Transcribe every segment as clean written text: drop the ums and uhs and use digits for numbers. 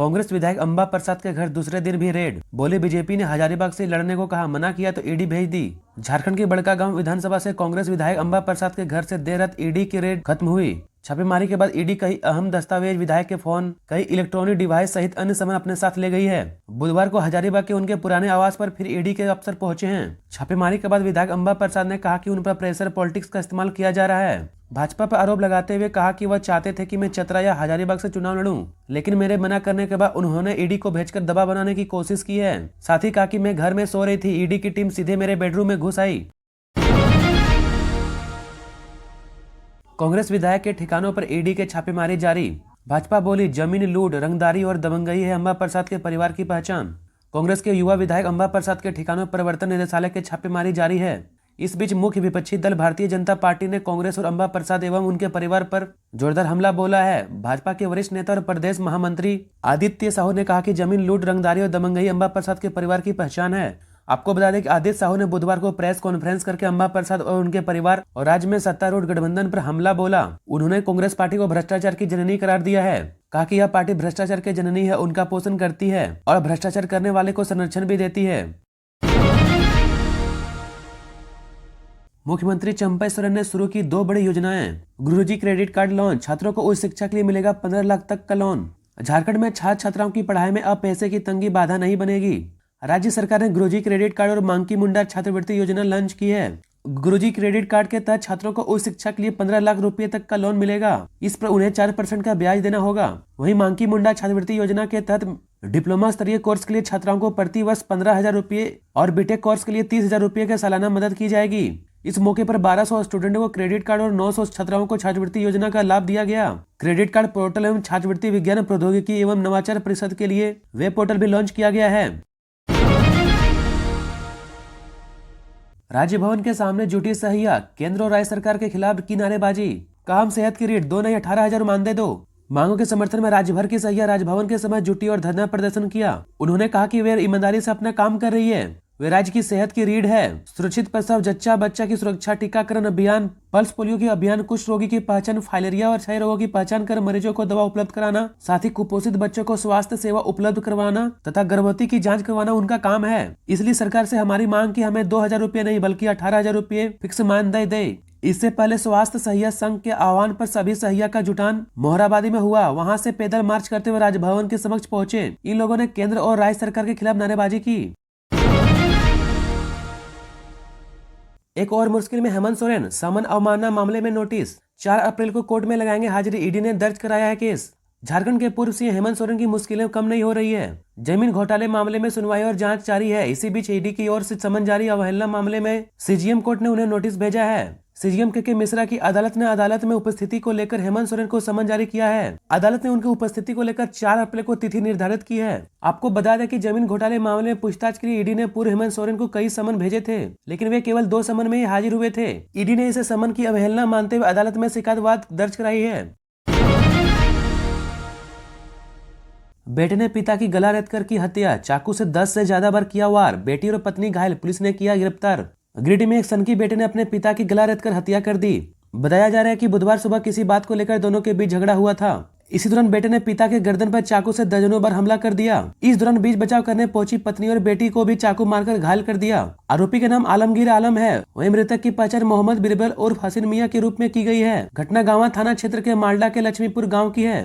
कांग्रेस विधायक अंबा प्रसाद के घर दूसरे दिन भी रेड। बोले बीजेपी ने हजारीबाग से लड़ने को कहा, मना किया तो ईडी भेज दी। झारखंड के बड़कागांव विधानसभा से कांग्रेस विधायक अंबा प्रसाद के घर से देर रात ईडी की रेड खत्म हुई। छापेमारी के बाद ईडी कई अहम दस्तावेज, विधायक के फोन, कई इलेक्ट्रॉनिक डिवाइस सहित अन्य सामान अपने साथ ले गई है। बुधवार को हजारीबाग के उनके पुराने आवास पर फिर ईडी के अफसर पहुंचे हैं। छापेमारी के बाद विधायक अंबा प्रसाद ने कहा कि उन पर प्रेशर पॉलिटिक्स का इस्तेमाल किया जा रहा है। भाजपा पर आरोप लगाते हुए कहा कि वह चाहते थे कि मैं चतरा या हजारीबाग से चुनाव लड़ूं, लेकिन मेरे मना करने के बाद उन्होंने ईडी को भेजकर दबाव बनाने की कोशिश की है। साथ ही कहा कि मैं घर में सो रही थी, ईडी की टीम सीधे मेरे बेडरूम में घुस आई। कांग्रेस विधायक के ठिकानों पर ईडी के छापेमारी जारी। भाजपा बोली, जमीन लूट, रंगदारी और दबंगई है अंबा प्रसाद के परिवार की पहचान। कांग्रेस के युवा विधायक अंबा प्रसाद के ठिकानों पर प्रवर्तन निदेशालय के छापेमारी जारी है। इस बीच मुख्य विपक्षी दल भारतीय जनता पार्टी ने कांग्रेस और अंबा प्रसाद एवं उनके परिवार पर जोरदार हमला बोला है। भाजपा के वरिष्ठ नेता और प्रदेश महामंत्री आदित्य साहू ने कहा कि जमीन लूट, रंगदारी और दबंगई अंबा प्रसाद के परिवार की पहचान है। आपको बता दें कि आदित्य साहू ने बुधवार को प्रेस कॉन्फ्रेंस करके अंबा प्रसाद और उनके परिवार और राज्य में सत्तारूढ़ गठबंधन पर हमला बोला। उन्होंने कांग्रेस पार्टी को भ्रष्टाचार की जननी करार दिया है। कहा कि यह पार्टी भ्रष्टाचार की जननी है, उनका पोषण करती है और भ्रष्टाचार करने वाले को संरक्षण भी देती है। मुख्यमंत्री चंपा सोरेन ने शुरू की 2 बड़ी योजनाएं। गुरुजी क्रेडिट कार्ड लॉन्च, छात्रों को उच्च शिक्षा के लिए मिलेगा 15 लाख तक का लोन। झारखंड में छात्र छात्राओं की पढ़ाई में अब पैसे की तंगी बाधा नहीं बनेगी। राज्य सरकार ने गुरुजी क्रेडिट कार्ड और मांकी मुंडा छात्रवृत्ति योजना लॉन्च की है। गुरुजी क्रेडिट कार्ड के तहत छात्रों को उच्च शिक्षा के लिए 15 लाख रुपए तक का लोन मिलेगा। इस पर उन्हें 4% का ब्याज देना होगा। वहीं मांकी मुंडा छात्रवृत्ति योजना के तहत डिप्लोमा स्तरीय कोर्स के लिए छात्राओं को प्रति वर्ष 15,000 रुपए और बीटेक कोर्स के लिए 30,000 रुपए की सालाना मदद की जाएगी। इस मौके पर 1200 स्टूडेंटों को क्रेडिट कार्ड और 900 छात्राओं को छात्रवृत्ति योजना का लाभ दिया गया। क्रेडिट कार्ड पोर्टल एवं छात्रवृत्ति विज्ञान प्रौद्योगिकी एवं नवाचार परिषद के लिए वेब पोर्टल भी लॉन्च किया गया है। राज्य भवन के सामने जुटी सहिया, केंद्र और राज्य सरकार के खिलाफ की नारेबाजी। काम सेहत की रीट, 2 नहीं 18,000 मानदेय दो। मांगों के समर्थन में राज्य भर की सहिया राजभवन के समय जुटी और धरना प्रदर्शन किया। उन्होंने कहा कि वे ईमानदारी से अपना काम कर रही है। वे राज्य की सेहत की रीढ़ है। सुरक्षित प्रसव, जच्चा बच्चा की सुरक्षा, टीकाकरण अभियान, पल्स पोलियो की अभियान, कुष्ठ रोगी की पहचान, फाइलेरिया और क्षय रोगों की पहचान कर मरीजों को दवा उपलब्ध कराना, साथ ही कुपोषित बच्चों को स्वास्थ्य सेवा उपलब्ध करवाना तथा गर्भवती की जांच करवाना उनका काम है। इसलिए सरकार से हमारी मांग की हमें 2,000 रुपये नहीं बल्कि 18,000 रुपये फिक्स मानदेय दे। इससे पहले स्वास्थ्य सहिया संघ के आह्वान पर सभी सहिया का जुटान मोहराबादी में हुआ। वहां से पैदल मार्च करते हुए राजभवन के समक्ष पहुंचे। इन लोगों ने केंद्र और राज्य सरकार के खिलाफ नारेबाजी की। एक और मुश्किल में हेमंत सोरेन, समन अवमानना मामले में नोटिस। 4 अप्रैल को कोर्ट में लगाएंगे हाजिरी, ईडी ने दर्ज कराया है केस। झारखंड के पूर्व सीएम हेमंत सोरेन की मुश्किलें कम नहीं हो रही है। जमीन घोटाले मामले में सुनवाई और जांच जारी है। इसी बीच ईडी की ओर से समन जारी। अवहेलना मामले में सीजीएम कोर्ट ने उन्हें नोटिस भेजा है। सीजीएम के मिश्रा की अदालत ने अदालत में उपस्थिति को लेकर हेमंत सोरेन को समन जारी किया है। अदालत ने उनकी उपस्थिति को लेकर 4 अप्रैल को तिथि निर्धारित की है। आपको बता दें कि जमीन घोटाले मामले में पूछताछ के लिए ईडी ने पूर्व हेमंत सोरेन को कई समन भेजे थे, लेकिन वे केवल 2 समन में ही हाजिर हुए थे। ईडी ने इसे समन की अवहेलना मानते हुए अदालत में शिकायत दर्ज कराई है। बेटे ने पिता की गला रेत कर की हत्या, चाकू से 10 से ज्यादा बार किया वार, बेटी और पत्नी घायल, पुलिस ने किया गिरफ्तार। गिरिडीह में एक सनकी बेटे ने अपने पिता की गला रेत कर हत्या कर दी। बताया जा रहा है कि बुधवार सुबह किसी बात को लेकर दोनों के बीच झगड़ा हुआ था। इसी दौरान बेटे ने पिता के गर्दन पर चाकू से दर्जनों बार हमला कर दिया। इस दौरान बीच बचाव करने पहुंची पत्नी और बेटी को भी चाकू मारकर घायल कर दिया। आरोपी के नाम आलमगीर आलम है। वहीं मृतक की पहचान मोहम्मद बिरबल उर्फ हसीन मियां के रूप में की गई है। घटना गांवा थाना क्षेत्र के मालडा के लक्ष्मीपुर गाँव की है।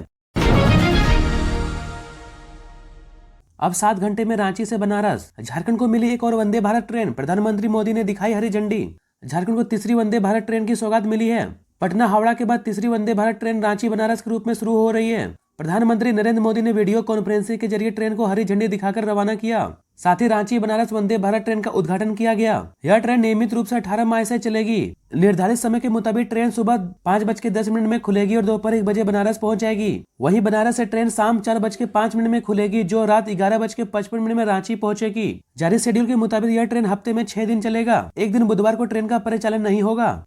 अब 7 घंटे में रांची से बनारस। झारखंड को मिली एक और वंदे भारत ट्रेन, प्रधानमंत्री मोदी ने दिखाई हरी झंडी। झारखंड को तीसरी वंदे भारत ट्रेन की सौगात मिली है। पटना हावड़ा के बाद तीसरी वंदे भारत ट्रेन रांची बनारस के रूप में शुरू हो रही है। प्रधानमंत्री नरेंद्र मोदी ने वीडियो कॉन्फ्रेंसिंग के जरिए ट्रेन को हरी झंडी दिखाकर रवाना किया। साथ ही रांची बनारस वंदे भारत ट्रेन का उद्घाटन किया गया। यह ट्रेन नियमित रूप से 18 मई से चलेगी। निर्धारित समय के मुताबिक ट्रेन सुबह 5:10 में खुलेगी और दोपहर 1 बजे बनारस पहुंच जाएगी। वहीं बनारस से ट्रेन शाम 4:05 में खुलेगी, जो रात 11:55 में रांची पहुंचेगी। जारी शेड्यूल के मुताबिक यह ट्रेन हफ्ते में 6 दिन चलेगा। एक दिन बुधवार को ट्रेन का परिचालन नहीं होगा।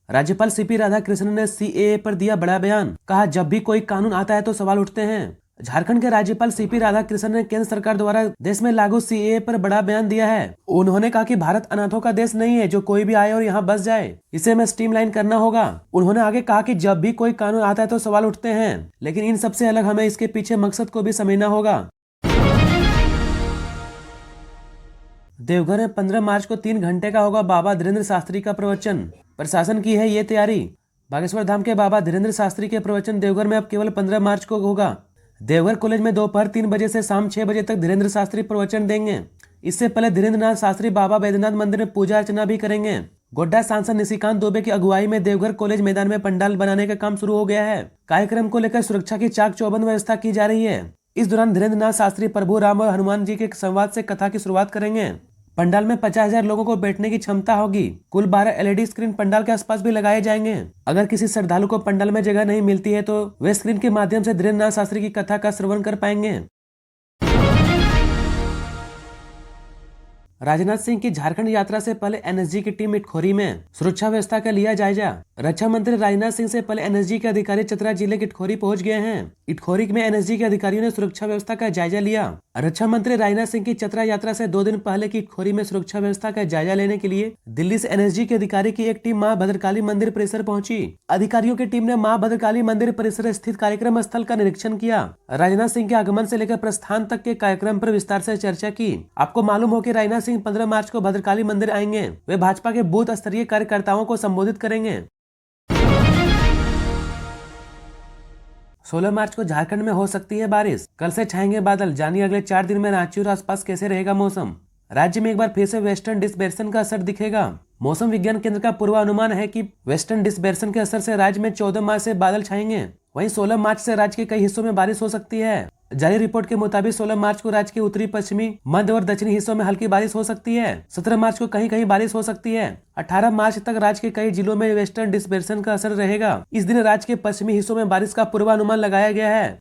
राज्यपाल सीपी राधाकृष्णन ने सीएए पर दिया बड़ा बयान। कहा, जब भी कोई कानून आता है तो सवाल उठते हैं। झारखंड के राज्यपाल सीपी राधाकृष्णन ने केंद्र सरकार द्वारा देश में लागू सीएए पर बड़ा बयान दिया है। उन्होंने कहा कि भारत अनाथों का देश नहीं है जो कोई भी आए और यहाँ बस जाए, इसे हमें स्ट्रीमलाइन करना होगा। उन्होंने आगे कहा कि जब भी कोई कानून आता है तो सवाल उठते हैं, लेकिन इन सबसे अलग हमें इसके पीछे मकसद को भी समझना होगा। देवघर में 15 मार्च को 3 घंटे का होगा बाबा धीरेन्द्र शास्त्री का प्रवचन, प्रशासन की है ये तैयारी। बागेश्वर धाम के बाबा धीरेन्द्र शास्त्री के प्रवचन देवघर में अब केवल 15 मार्च को होगा। देवघर कॉलेज में दोपहर 3 बजे से शाम 6 बजे तक धीरेन्द्र शास्त्री प्रवचन देंगे। इससे पहले धीरेन्द्र नाथ शास्त्री बाबा बैद्यनाथ मंदिर में पूजा अर्चना भी करेंगे। गोड्डा सांसद निशिकांत दुबे की अगुवाई में देवघर कॉलेज मैदान में पंडाल बनाने का काम शुरू हो गया है। कार्यक्रम को लेकर सुरक्षा की चाक चौबंद व्यवस्था की जा रही है। इस दौरान धीरेन्द्र नाथ शास्त्री प्रभु राम और हनुमान जी के संवाद से कथा की शुरुआत करेंगे। पंडाल में 50,000 लोगों को बैठने की क्षमता होगी। कुल 12 एलईडी स्क्रीन पंडाल के आसपास भी लगाए जाएंगे। अगर किसी श्रद्धालु को पंडाल में जगह नहीं मिलती है तो वे स्क्रीन के माध्यम से धीरेन्द्र नाथ शास्त्री की कथा का श्रवण कर पाएंगे। राजनाथ सिंह की झारखंड यात्रा से पहले एनएसजी की टीम इटखोरी में सुरक्षा व्यवस्था का लिया जायजा। रक्षा मंत्री राजनाथ सिंह से पहले एनएसजी के अधिकारी चतरा जिले के इटखोरी पहुंच गए हैं। इटखोरी में एनएसजी के अधिकारियों ने सुरक्षा व्यवस्था का जायजा लिया। रक्षा मंत्री राजनाथ सिंह की चतरा यात्रा से 2 दिन पहले की इटखोरी में सुरक्षा व्यवस्था का जायजा लेने के लिए दिल्ली से एनएसजी के अधिकारी की एक टीम मां भद्रकाली मंदिर परिसर पहुंची। अधिकारियों की टीम ने मां भद्रकाली मंदिर परिसर स्थित कार्यक्रम स्थल का निरीक्षण किया। राजनाथ सिंह के आगमन से लेकर प्रस्थान तक के कार्यक्रम पर विस्तार से चर्चा की। आपको मालूम हो कि राजनाथ सिंह 15 मार्च को भद्रकाली मंदिर आएंगे। वे भाजपा के बूथ स्तरीय कार्यकर्ताओं को संबोधित करेंगे। 16 मार्च को झारखंड में हो सकती है बारिश। कल से छाएंगे बादल। जानिए अगले 4 दिन में रांची और आसपास कैसे रहेगा मौसम। राज्य में एक बार फिर से वेस्टर्न डिस्पर्सन का असर दिखेगा। मौसम विज्ञान केंद्र का पूर्वानुमान है कि वेस्टर्न डिस्पर्सन के असर से राज्य में 14 मार्च से बादल छाएंगे। वहीं 16 मार्च से राज्य के कई हिस्सों में बारिश हो सकती है। जारी रिपोर्ट के मुताबिक 16 मार्च को राज्य के उत्तरी पश्चिमी मध्य और दक्षिणी हिस्सों में हल्की बारिश हो सकती है। 17 मार्च को कहीं कहीं बारिश हो सकती है। 18 मार्च तक राज्य के कई जिलों में वेस्टर्न डिस्पर्सन का असर रहेगा। इस दिन राज्य के पश्चिमी हिस्सों में बारिश का पूर्वानुमान लगाया गया है।